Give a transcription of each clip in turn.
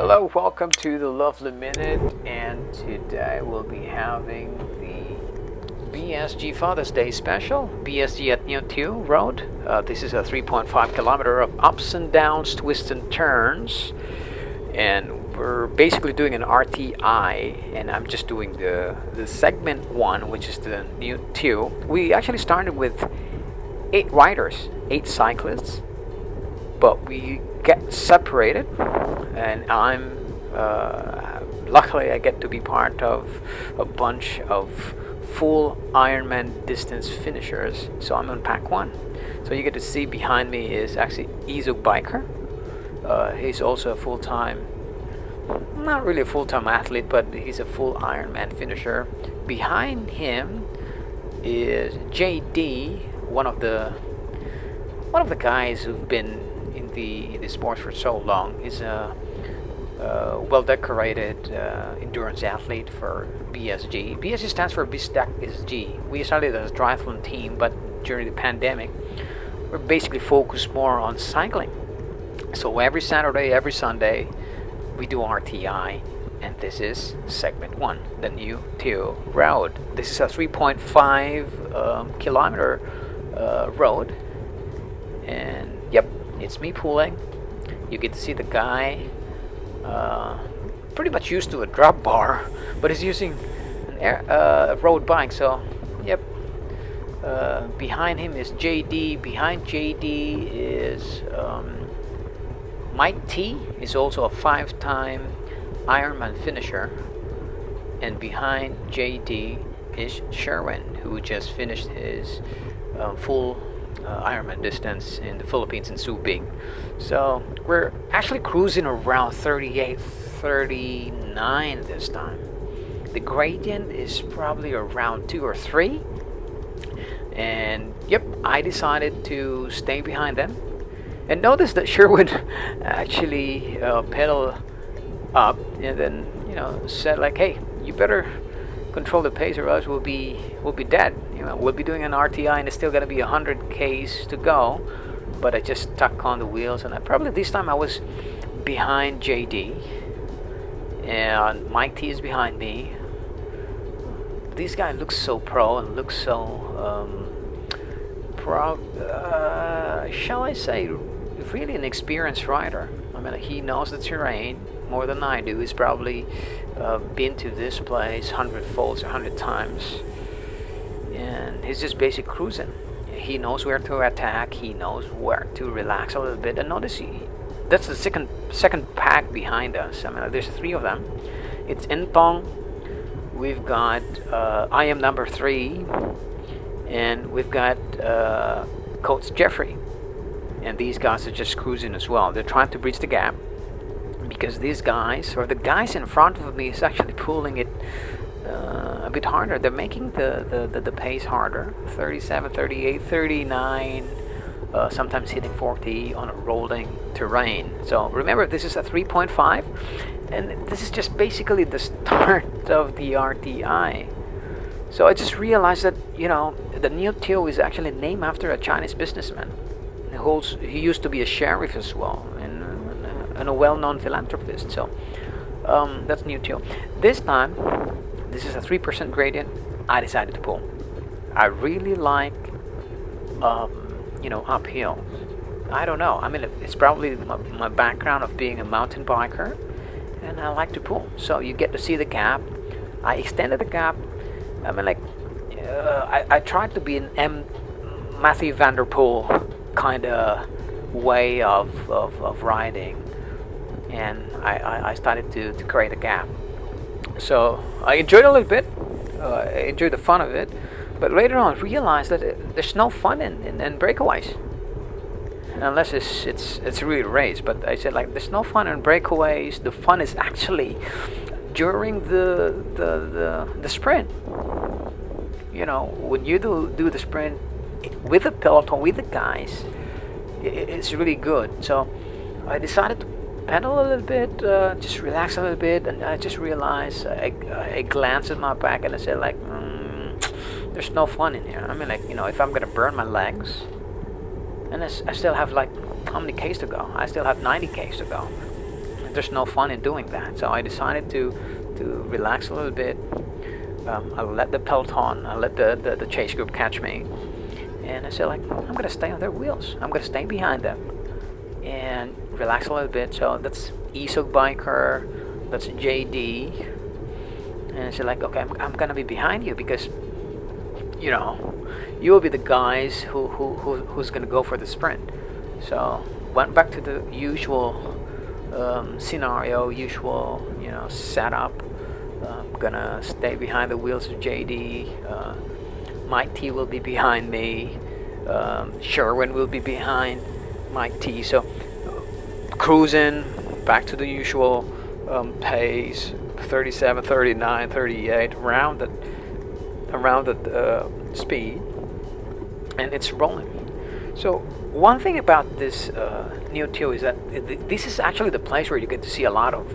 Hello, welcome to the Lovely Minute, and today we'll be having the BSG Father's Day special. BSG at Tiew Road. This is a 3.5 kilometer of ups and downs, twists and turns, and we're basically doing an RTI, and I'm just doing the segment one, which is the new Tiew. We actually started with 8 riders, 8 cyclists, but we get separated, and I'm luckily I get to be part of a bunch of full Ironman distance finishers, so I'm on pack 1. So you get to see behind me is actually Isuk Biker. He's also a full-time, not really a full-time athlete, but he's a full Ironman finisher. Behind him is JD, one of the guys who've been in the sports for so long. He's a well-decorated endurance athlete for BSG. BSG stands for Bisdak SG. We started as a triathlon team, but during the pandemic, we're basically focused more on cycling. So every Saturday, every Sunday, we do RTI, and this is segment 1, the new Tiew Road. This is a 3.5 kilometer road, and yep, it's me pulling. You get to see the guy pretty much used to a drop bar, but he's using a road bike. So yep, behind him is JD. Behind JD is Mike T, is also a 5-time Ironman finisher, and behind JD is Sherwin, who just finished his full Ironman distance in the Philippines in Subic. So we're actually cruising around 38, 39 this time. The gradient is probably around 2 or 3, and yep, I decided to stay behind them. And notice that Sherwin actually pedaled up and then said like, hey, you better control the pace or else we'll be dead. We'll be doing an RTI and it's still gonna be 100 Ks to go. But I just stuck on the wheels, and probably this time I was behind JD, and Mike T is behind me. This guy looks so pro and looks so shall I say, really an experienced rider. I mean, he knows the terrain more than I do. He's probably been to this place 100 folds, 100 times, and he's just basic cruising. He knows where to attack. He knows where to relax a little bit. And notice that's the second pack behind us. I mean, there's 3 of them. It's Intong. We've got I am number 3, and we've got Coach Jeffrey. And these guys are just cruising as well. They're trying to bridge the gap, because these guys, or the guys in front of me, is actually pulling it a bit harder. They're making the pace harder. 37, 38, 39, sometimes hitting 40 on a rolling terrain. So remember, this is a 3.5, and this is just basically the start of the RTI. So I just realized that the new Tiew is actually named after a Chinese businessman. He used to be a sheriff as well, and a well-known philanthropist. So that's new Tiew. This time, this is a 3% gradient. I decided to pull. I really like uphill. I don't know. I mean, it's probably my background of being a mountain biker, and I like to pull. So you get to see the gap. I extended the gap. I mean, I tried to be an Matthew Van Der Poel kind of way of riding, and I started to create a gap. So I enjoyed it a little bit. I enjoyed the fun of it, but later on I realized that there's no fun in breakaways, unless it's really a race. But I said, like, there's no fun in breakaways. The fun is actually during the sprint. When you do the sprint with the peloton, with the guys, it's really good. So I decided to pedal a little bit, just relax a little bit, and I just realized, I glanced at my back and I said, like, there's no fun in here. I mean, if I'm gonna burn my legs, and I still have, like, how many Ks to go? I still have 90 Ks to go. there's no fun in doing that. So I decided to relax a little bit. I let the peloton, I let the chase group catch me, and I said, like, I'm gonna stay on their wheels. I'm gonna stay behind them and relax a little bit. So that's Isok Biker, that's JD, and I said, like, okay, I'm gonna be behind you because, you know, you will be the guys who's gonna go for the sprint. So went back to the usual scenario, usual, you know, setup. I'm gonna stay behind the wheels of JD. Mike T will be behind me. Sherwin will be behind Mike T. So cruising back to the usual pace, 37, 39, 38, around the speed, and it's rolling. So one thing about this new Tiew is that this is actually the place where you get to see a lot of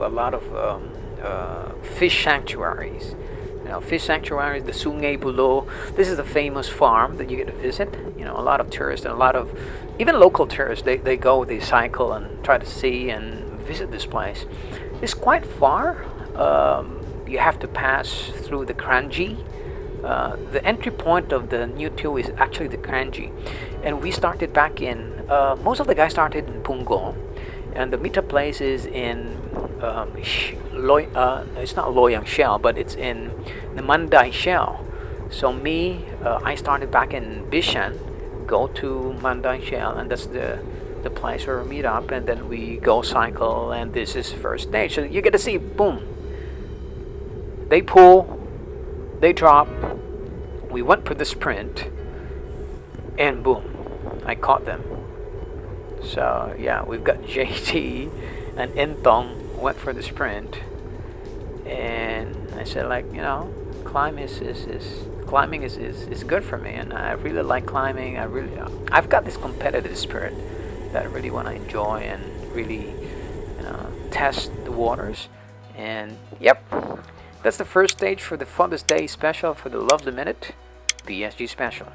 fish sanctuaries. You know, fish sanctuaries, the Sungai Buloh. This is the famous farm that you get to visit. You know, a lot of tourists and a lot of even local tourists. They go, they cycle and try to see and visit this place. It's quite far. You have to pass through the Kranji. The entry point of the new Tiew is actually the Kranji, and we started back in. Most of the guys started in Punggol, and the meetup place is in it's not Loyang Shell, but it's in the Mandai Shell. So me, I started back in Bishan, go to Mandai Shell, and that's the place where we meet up, and then we go cycle, and this is first stage. So you get to see, boom, they pull, they drop, we went for the sprint, and boom, I caught them. So yeah, we've got JT and Entong went for the sprint, and I said, like, you know, climbing is good for me, and I really like climbing. I've got this competitive spirit that I really want to enjoy and really, you know, test the waters. And yep, that's the first stage for the Father's Day special for the Love the Minute BSG special.